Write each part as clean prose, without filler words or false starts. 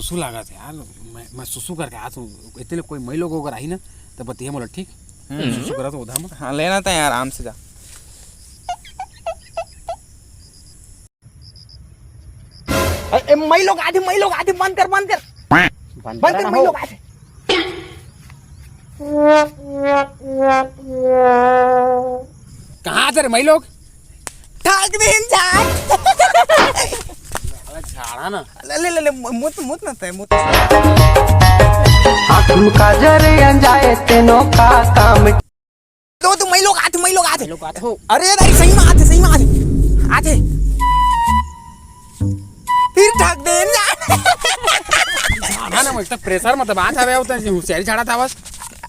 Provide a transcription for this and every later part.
सुसु लागत यार मैं सुसु करके आत हूँ इतने कोई मई लोग अगर आई ना तो बतिया मोला ठीक सुसु करा तो उधर हाँ लेना था यार आराम से जा। मई लोग आते बंद कर मई लोग आते। कहाँ थे रे मई लोग ठाक देन झाड़ा ना ले मुत ना ते मुत आँखों का जरे अंजाए तेनों का काम तो मई लोग आते हो। अरे दाई सही में आते फिर ठाक देन झाड़ा ना मैं प्रेशर मतलब आज आवे होता है होशियारी झाड़ा था बस।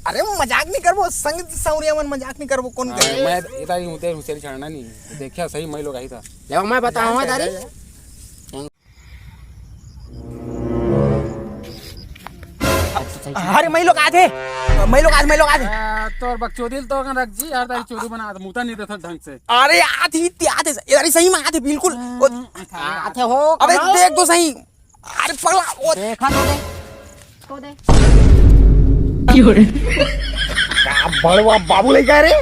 अरे मजाक नहीं करबो संग सौरिया मन मजाक नहीं करबो कौन करे मैं इतना ही होते होशियारी झाड़ना नहीं देखिया सही मई लोग आई था ले मैं बताऊंगा तारी अरे मई लोग आते तो बकचोदी तो रख जी यार तारी चोरी बना मुता नहीं था ढंग से। अरे आते अरे सही में आते बिल्कुल आते हो अबे देख तो सही। अरे पगला देखा तो दे क्या बड़वा बाबू ले गए रे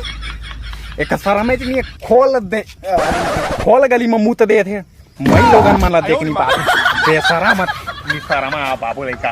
एक सारा में नहीं खोल गली में मुंह दे थे मई लोगन मन ला देख नहीं पाते बेसरा मत सारा में बाबू लेका